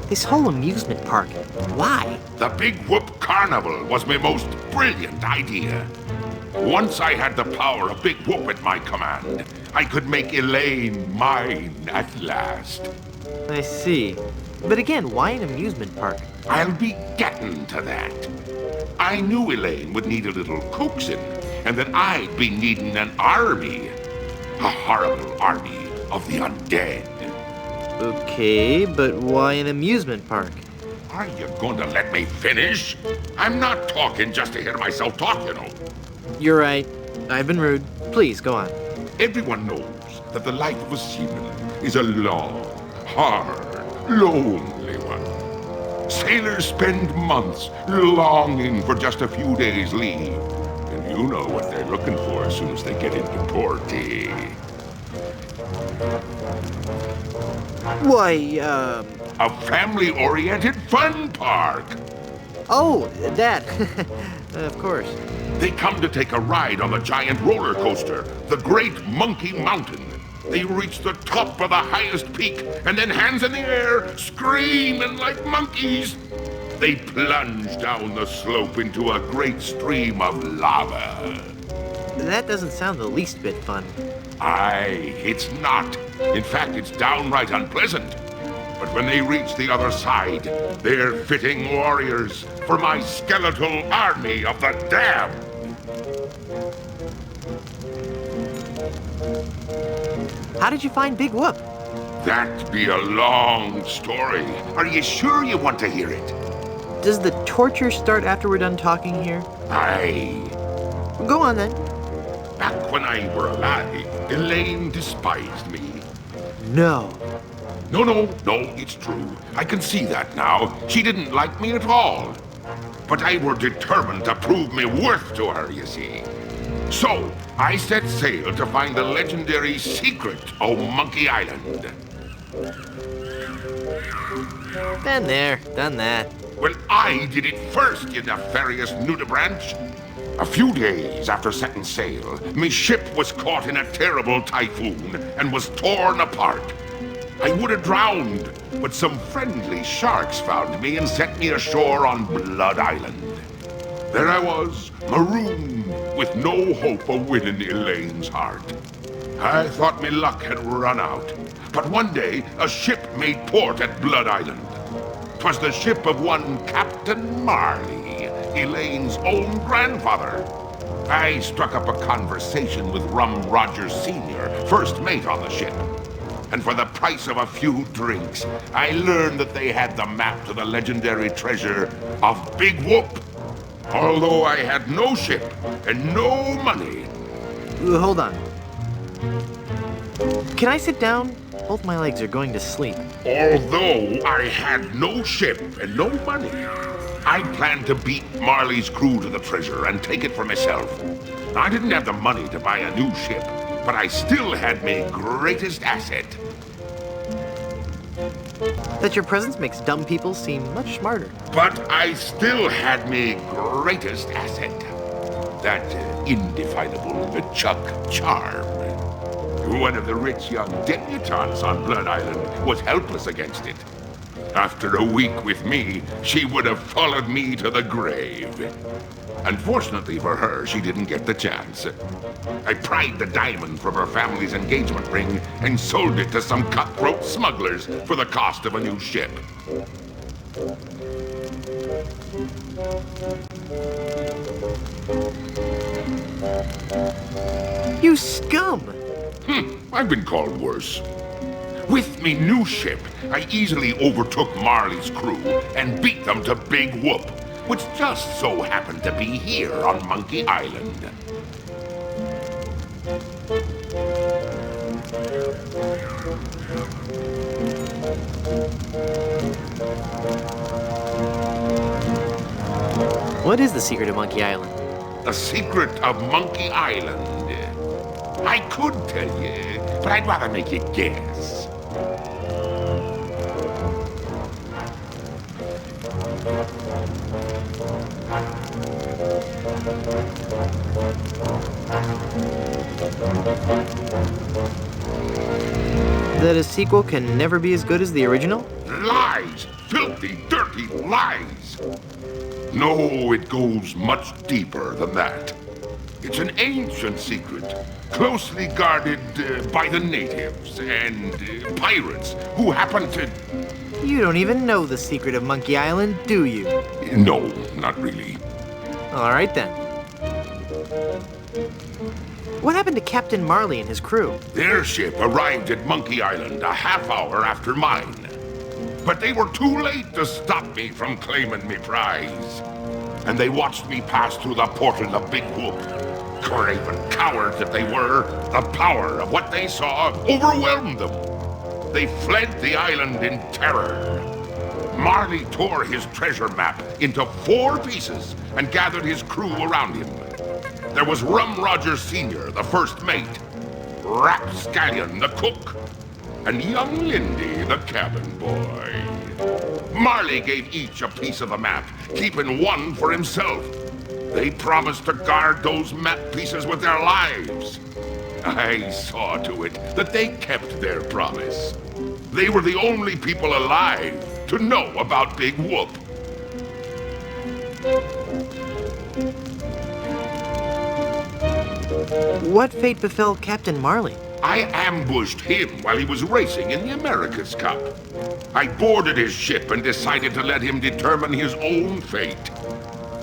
This whole amusement park, why? The Big Whoop Carnival was my most brilliant idea. Once I had the power of Big Whoop at my command, I could make Elaine mine at last. I see. But again, why an amusement park? I'll be getting to that. I knew Elaine would need a little coaxing, and that I'd be needing an army. A horrible army of the undead. Okay, but why an amusement park? Are you going to let me finish? I'm not talking just to hear myself talk, you know. You're right. I've been rude. Please, go on. Everyone knows that the life of a seaman is a long, hard, lonely one. Sailors spend months longing for just a few days' leave. And you know what they're looking for as soon as they get into port, eh? Why, A family-oriented fun park. Oh, that. Of course. They come to take a ride on the giant roller coaster, the Great Monkey Mountain. They reach the top of the highest peak, and then hands in the air, screaming like monkeys. They plunge down the slope into a great stream of lava. That doesn't sound the least bit fun. Aye, it's not. In fact, it's downright unpleasant. But when they reach the other side, they're fitting warriors for my skeletal army of the damned. How did you find Big Whoop? That'd be a long story. Are you sure you want to hear it? Does the torture start after we're done talking here? Aye. Go on then. Back when I were alive, Elaine despised me. No. No, it's true. I can see that now. She didn't like me at all. But I were determined to prove me worth to her, you see. So, I set sail to find the legendary secret of Monkey Island. Been there, done that. Well, I did it first, you nefarious nudibranch. A few days after setting sail, me ship was caught in a terrible typhoon and was torn apart. I would have drowned, but some friendly sharks found me and set me ashore on Blood Island. There I was, marooned, with no hope of winning Elaine's heart. I thought me luck had run out, but one day a ship made port at Blood Island. 'Twas the ship of one Captain Marley, Elaine's own grandfather. I struck up a conversation with Rum Rogers Sr., first mate on the ship. And for the price of a few drinks, I learned that they had the map to the legendary treasure of Big Whoop. Although I had no ship and no money. Hold on. Can I sit down? Both my legs are going to sleep. Although I had no ship and no money, I planned to beat Marley's crew to the treasure and take it for myself. I didn't have the money to buy a new ship, but I still had my greatest asset. That your presence makes dumb people seem much smarter. But I still had my greatest asset. That indefinable LeChuck charm. One of the rich young debutantes on Blood Island was helpless against it. After a week with me, she would have followed me to the grave. Unfortunately for her, she didn't get the chance. I pried the diamond from her family's engagement ring and sold it to some cutthroat smugglers for the cost of a new ship. You scum! I've been called worse. With me new ship, I easily overtook Marley's crew and beat them to Big Whoop, which just so happened to be here on Monkey Island. What is the secret of Monkey Island? The secret of Monkey Island. I could tell you, but I'd rather make you guess. That a sequel can never be as good as the original? Lies! Filthy, dirty lies! No, it goes much deeper than that. It's an ancient secret, closely guarded by the natives and pirates who happen to... You don't even know the secret of Monkey Island, do you? No, not really. All right then. What happened to Captain Marley and his crew? Their ship arrived at Monkey Island a half hour after mine. But they were too late to stop me from claiming me prize. And they watched me pass through the portal of Big Whoop. Craven cowards that they were, the power of what they saw overwhelmed them. They fled the island in terror. Marley tore his treasure map into 4 pieces and gathered his crew around him. There was Rum Roger Sr., the first mate, Rapscallion, the cook, and young Lindy, the cabin boy. Marley gave each a piece of the map, keeping one for himself. They promised to guard those map pieces with their lives. I saw to it that they kept their promise. They were the only people alive to know about Big Whoop. What fate befell Captain Marley? I ambushed him while he was racing in the America's Cup. I boarded his ship and decided to let him determine his own fate.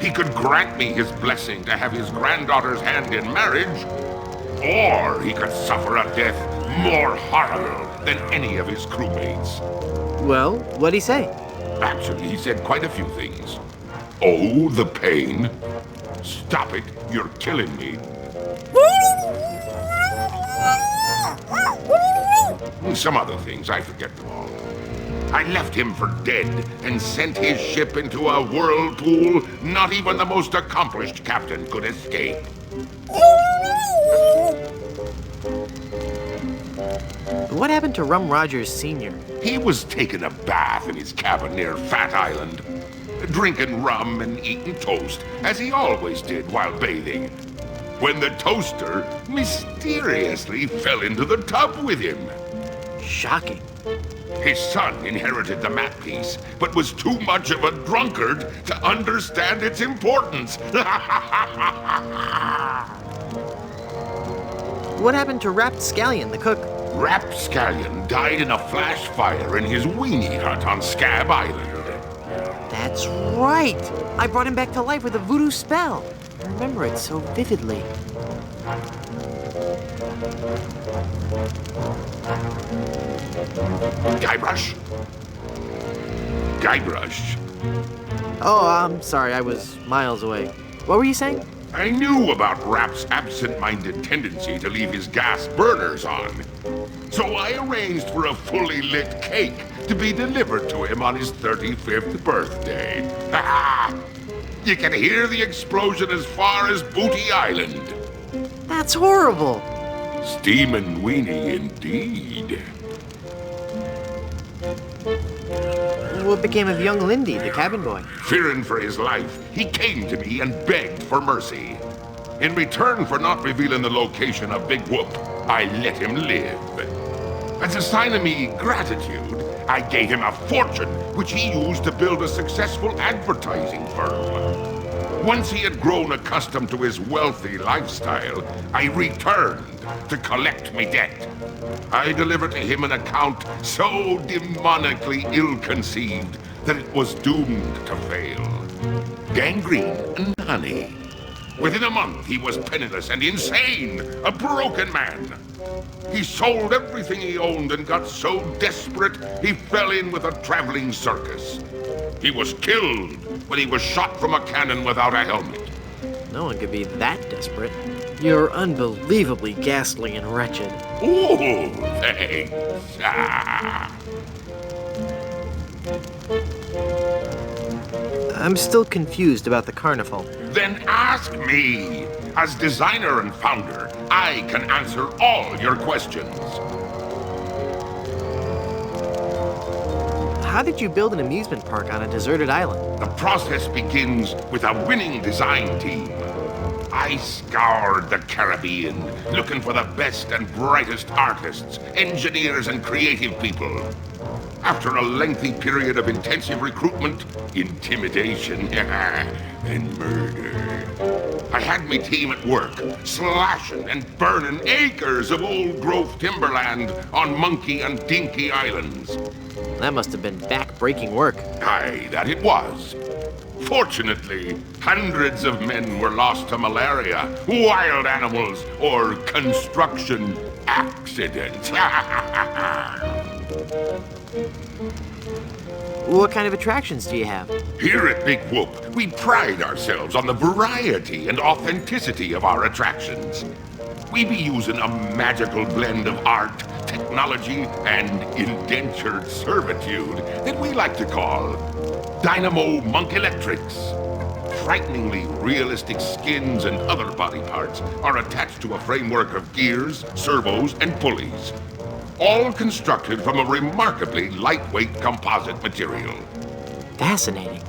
He could grant me his blessing to have his granddaughter's hand in marriage, or he could suffer a death more horrible than any of his crewmates. Well, what'd he say? Actually, he said quite a few things. Oh, the pain. Stop it, you're killing me. Some other things, I forget them all. I left him for dead and sent his ship into a whirlpool not even the most accomplished captain could escape. What happened to Rum Rogers Sr.? He was taking a bath in his cabin near Fat Island, drinking rum and eating toast, as he always did while bathing, when the toaster mysteriously fell into the tub with him. Shocking. His son inherited the map piece, but was too much of a drunkard to understand its importance. What happened to Rapscallion, the cook? Rapscallion died in a flash fire in his weenie hut on Scab Island. That's right! I brought him back to life with a voodoo spell. I remember it so vividly. Guybrush? Guybrush? Oh, I'm sorry, I was miles away. What were you saying? I knew about Rap's absent-minded tendency to leave his gas burners on. So I arranged for a fully lit cake to be delivered to him on his 35th birthday. You can hear the explosion as far as Booty Island. That's horrible. Steamin' weenie indeed. What became of young Lindy, the cabin boy? Fearing for his life, he came to me and begged for mercy. In return for not revealing the location of Big Whoop, I let him live. As a sign of me gratitude, I gave him a fortune which he used to build a successful advertising firm. Once he had grown accustomed to his wealthy lifestyle, I returned to collect me debt. I delivered to him an account so demonically ill-conceived that it was doomed to fail. Gangrene and honey. Within a month, he was penniless and insane, a broken man. He sold everything he owned and got so desperate, he fell in with a traveling circus. He was killed when he was shot from a cannon without a helmet. No one could be that desperate. You're unbelievably ghastly and wretched. Oh, thanks. I'm still confused about the carnival. Then ask me. As designer and founder, I can answer all your questions. How did you build an amusement park on a deserted island? The process begins with a winning design team. I scoured the Caribbean, looking for the best and brightest artists, engineers, and creative people. After a lengthy period of intensive recruitment, intimidation, and murder, I had my team at work, slashing and burning acres of old-growth timberland on Monkey and Dinky Islands. That must have been back-breaking work. Aye, that it was. Fortunately, hundreds of men were lost to malaria, wild animals, or construction accidents. What kind of attractions do you have? Here at Big Whoop, we pride ourselves on the variety and authenticity of our attractions. We be using a magical blend of art, technology, and indentured servitude that we like to call Dynamo Monk Electrics. Frighteningly realistic skins and other body parts are attached to a framework of gears, servos, and pulleys, all constructed from a remarkably lightweight composite material. Fascinating.